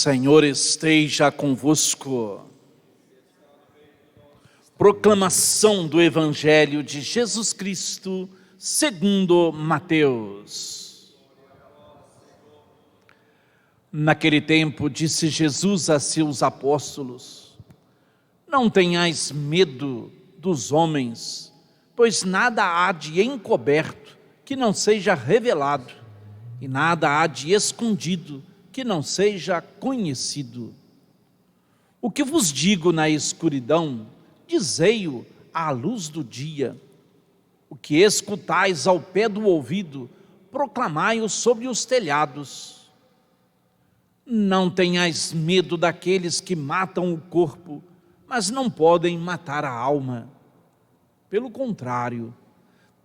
Senhor esteja convosco. Proclamação do Evangelho de Jesus Cristo, segundo Mateus. Naquele tempo, disse Jesus a seus apóstolos: não tenhais medo dos homens, pois nada há de encoberto que não seja revelado, e nada há de escondido que não seja conhecido. O que vos digo na escuridão, dizei-o à luz do dia. O que escutais ao pé do ouvido, proclamai-o sobre os telhados. Não tenhais medo daqueles que matam o corpo, mas não podem matar a alma. Pelo contrário,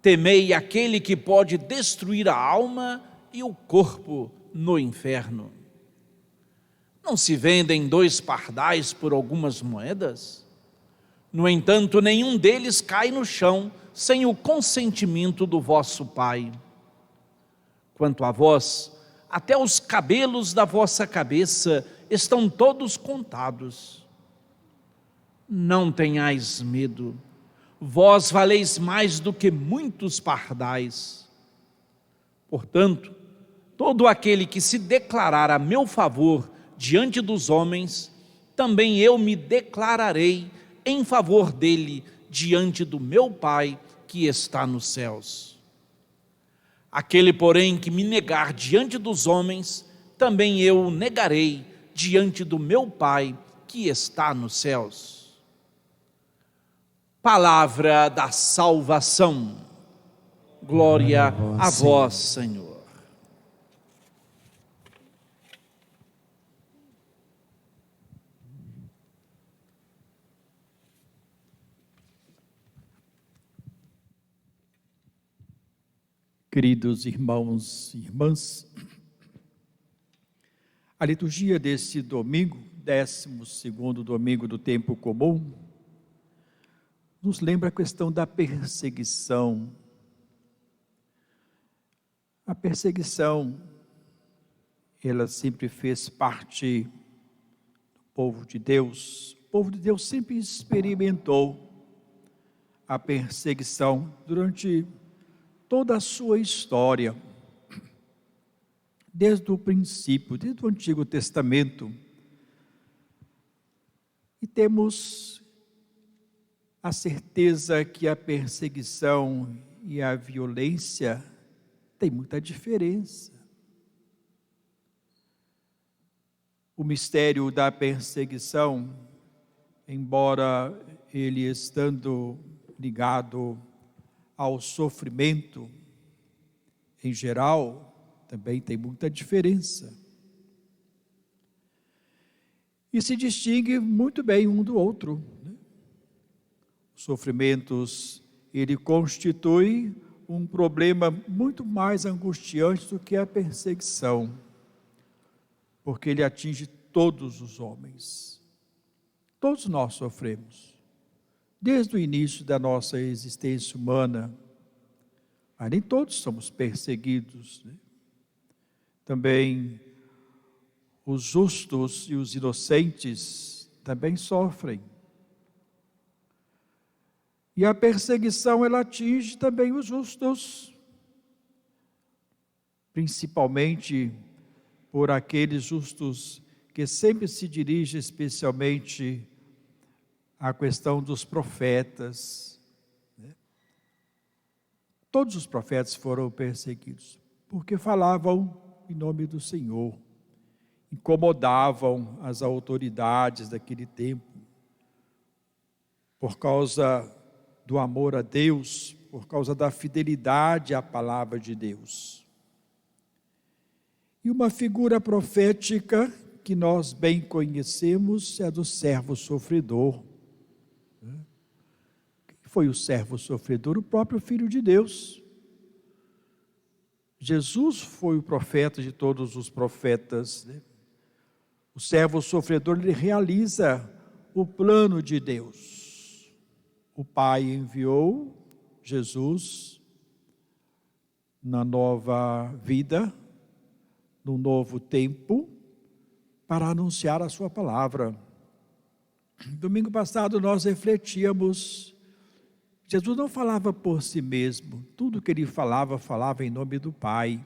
temei aquele que pode destruir a alma e o corpo no inferno. Não se vendem 2 pardais por algumas moedas? No entanto, nenhum deles cai no chão sem o consentimento do vosso Pai. Quanto a vós, até os cabelos da vossa cabeça estão todos contados. Não tenhais medo, vós valeis mais do que muitos pardais. Portanto, todo aquele que se declarar a meu favor diante dos homens, também eu me declararei em favor dele diante do meu Pai que está nos céus. Aquele, porém, que me negar diante dos homens, também eu o negarei diante do meu Pai que está nos céus. Palavra da salvação. Glória a vós, Senhor. Queridos irmãos e irmãs, a liturgia deste domingo, 12º domingo do tempo comum, nos lembra a questão da perseguição. A perseguição, ela sempre fez parte do povo de Deus. O povo de Deus sempre experimentou a perseguição durante toda a sua história, desde o princípio, desde o Antigo Testamento. E temos a certeza que a perseguição e a violência têm muita diferença. O mistério da perseguição, embora ele estando ligado ao sofrimento em geral, também tem muita diferença. E se distingue muito bem um do outro. Os sofrimentos, ele constitui um problema muito mais angustiante do que a perseguição, porque ele atinge todos os homens. Todos nós sofremos. Desde o início da nossa existência humana, mas nem todos somos perseguidos, né? Também os justos e os inocentes também sofrem. E a perseguição, ela atinge também os justos, principalmente por aqueles justos que sempre se dirigem especialmente a questão dos profetas, né? Todos os profetas foram perseguidos, porque falavam em nome do Senhor, incomodavam as autoridades daquele tempo, por causa do amor a Deus, por causa da fidelidade à palavra de Deus. E uma figura profética que nós bem conhecemos é a do servo sofredor. Quem foi o servo sofredor? O próprio Filho de Deus. Jesus foi o profeta de todos os profetas, né? O servo sofredor, ele realiza o plano de Deus. O Pai enviou Jesus na nova vida, no novo tempo, para anunciar a sua palavra. Domingo passado nós refletíamos, Jesus não falava por si mesmo, tudo que ele falava, falava em nome do Pai.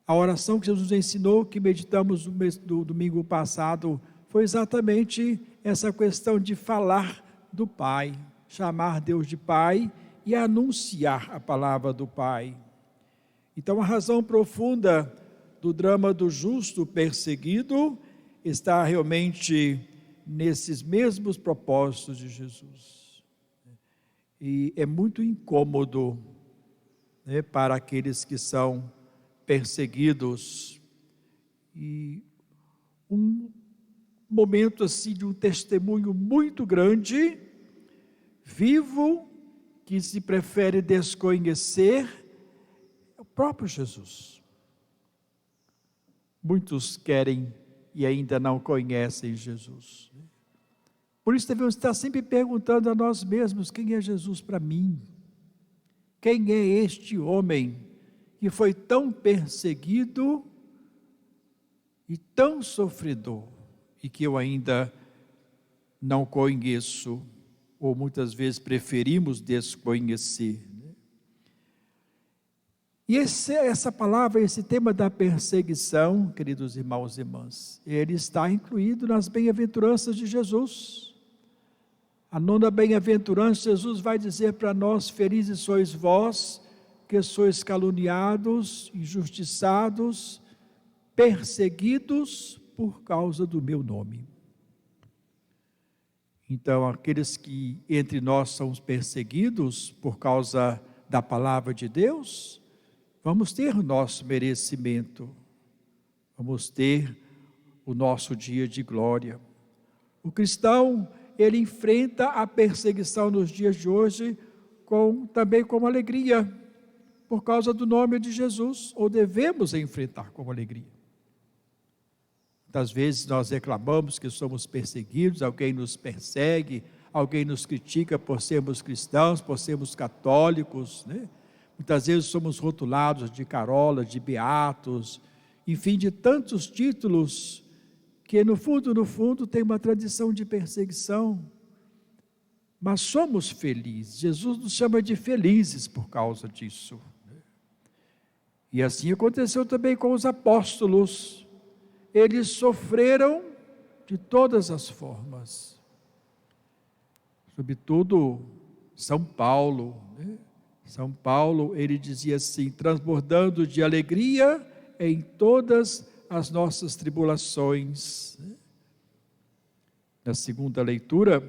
A oração que Jesus ensinou, que meditamos no domingo passado, foi exatamente essa questão de falar do Pai, chamar Deus de Pai e anunciar a palavra do Pai. Então a razão profunda do drama do justo perseguido está realmente nesses mesmos propósitos de Jesus. E é muito incômodo, né, para aqueles que são perseguidos. E um momento assim de um testemunho muito grande, vivo, que se prefere desconhecer, é o próprio Jesus. Muitos querem e ainda não conhecem Jesus. Por isso devemos estar sempre perguntando a nós mesmos: quem é Jesus para mim? Quem é este homem que foi tão perseguido e tão sofredor e que eu ainda não conheço, ou muitas vezes preferimos desconhecer? E essa palavra, esse tema da perseguição, queridos irmãos e irmãs, ele está incluído nas bem-aventuranças de Jesus. A 9ª bem-aventurança, Jesus vai dizer para nós: felizes sois vós, que sois caluniados, injustiçados, perseguidos por causa do meu nome. Então, aqueles que entre nós são perseguidos por causa da palavra de Deus, vamos ter o nosso merecimento, vamos ter o nosso dia de glória. O cristão, ele enfrenta a perseguição nos dias de hoje também com alegria, por causa do nome de Jesus, ou devemos enfrentar com alegria. Muitas vezes nós reclamamos que somos perseguidos, alguém nos persegue, alguém nos critica por sermos cristãos, por sermos católicos, né? Muitas vezes somos rotulados de carolas, de beatos, enfim, de tantos títulos que no fundo tem uma tradição de perseguição. Mas somos felizes, Jesus nos chama de felizes por causa disso. E assim aconteceu também com os apóstolos. Eles sofreram de todas as formas. Sobretudo São Paulo, né? São Paulo, ele dizia assim: transbordando de alegria em todas as nossas tribulações. Na segunda leitura,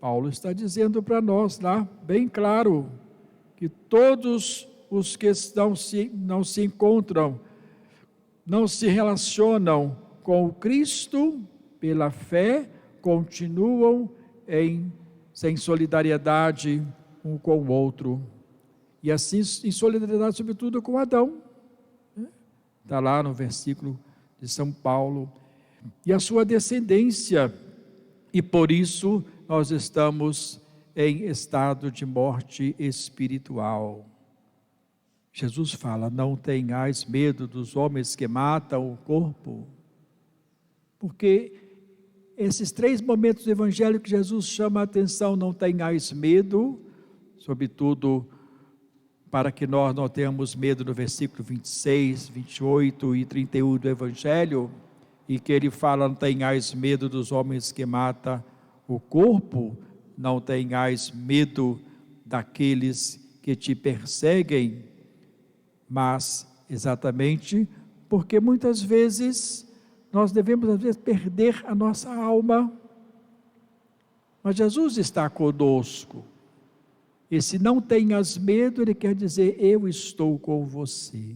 Paulo está dizendo para nós lá, bem claro, que todos os que não se encontram, não se relacionam com o Cristo pela fé, continuam sem solidariedade um com o outro. E assim, em solidariedade, sobretudo, com Adão. Está lá no versículo de São Paulo. E a sua descendência. E por isso nós estamos em estado de morte espiritual. Jesus fala: não tenhais medo dos homens que matam o corpo. Porque esses 3 momentos do Evangelho que Jesus chama a atenção: não tenhais medo, sobretudo para que nós não tenhamos medo, no versículo 26, 28 e 31 do Evangelho, e que ele fala: não tenhais medo dos homens que matam o corpo, não tenhais medo daqueles que te perseguem, mas exatamente porque muitas vezes nós devemos às vezes perder a nossa alma, mas Jesus está conosco. E se não tenhas medo, ele quer dizer: eu estou com você.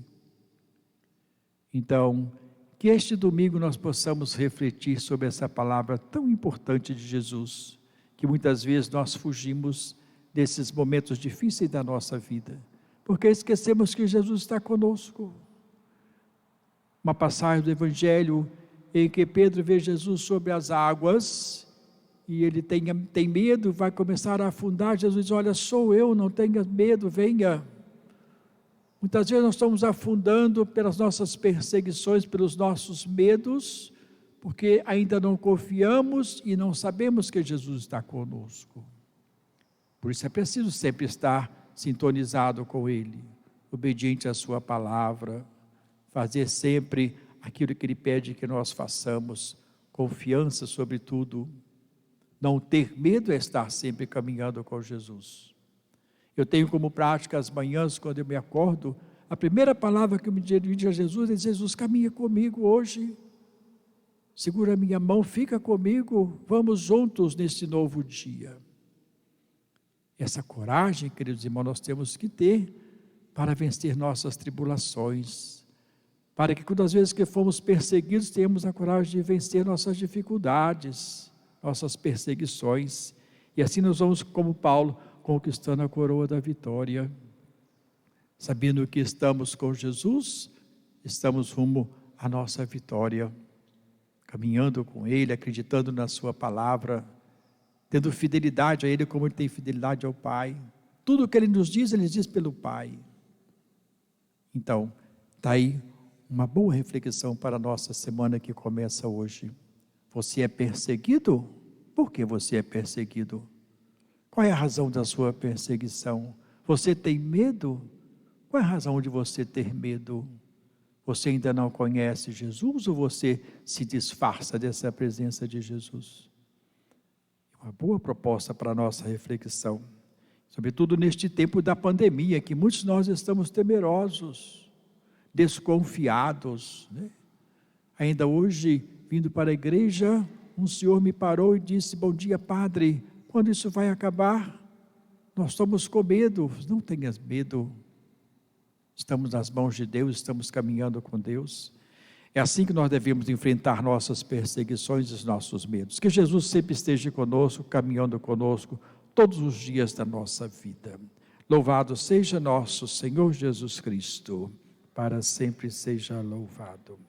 Então, que este domingo nós possamos refletir sobre essa palavra tão importante de Jesus, que muitas vezes nós fugimos desses momentos difíceis da nossa vida, porque esquecemos que Jesus está conosco. Uma passagem do Evangelho em que Pedro vê Jesus sobre as águas, e ele tem medo, vai começar a afundar. Jesus diz: olha, sou eu, não tenha medo, venha. Muitas vezes nós estamos afundando pelas nossas perseguições, pelos nossos medos, porque ainda não confiamos e não sabemos que Jesus está conosco. Por isso é preciso sempre estar sintonizado com Ele, obediente à sua palavra, fazer sempre aquilo que Ele pede que nós façamos, confiança sobre tudo. Não ter medo é estar sempre caminhando com Jesus. Eu tenho como prática as manhãs, quando eu me acordo, a primeira palavra que eu me dirijo a Jesus é: Jesus, caminha comigo hoje, segura a minha mão, fica comigo, vamos juntos neste novo dia. Essa coragem, queridos irmãos, nós temos que ter para vencer nossas tribulações, para que quando às vezes que fomos perseguidos, tenhamos a coragem de vencer nossas dificuldades, nossas perseguições, e assim nós vamos, como Paulo, conquistando a coroa da vitória, sabendo que estamos com Jesus, estamos rumo à nossa vitória, caminhando com Ele, acreditando na sua palavra, tendo fidelidade a Ele como Ele tem fidelidade ao Pai. Tudo o que Ele nos diz, Ele diz pelo Pai. Então, está aí uma boa reflexão para a nossa semana que começa hoje. Você é perseguido? Por que você é perseguido? Qual é a razão da sua perseguição? Você tem medo? Qual é a razão de você ter medo? Você ainda não conhece Jesus ou você se disfarça dessa presença de Jesus? Uma boa proposta para a nossa reflexão, sobretudo neste tempo da pandemia, que muitos de nós estamos temerosos, desconfiados, né? Ainda hoje, vindo para a igreja, um senhor me parou e disse: bom dia, padre, quando isso vai acabar? Nós estamos com medo. Não tenhas medo, estamos nas mãos de Deus, estamos caminhando com Deus. É assim que nós devemos enfrentar nossas perseguições e os nossos medos. Que Jesus sempre esteja conosco, caminhando conosco, todos os dias da nossa vida. Louvado seja nosso Senhor Jesus Cristo, para sempre seja louvado.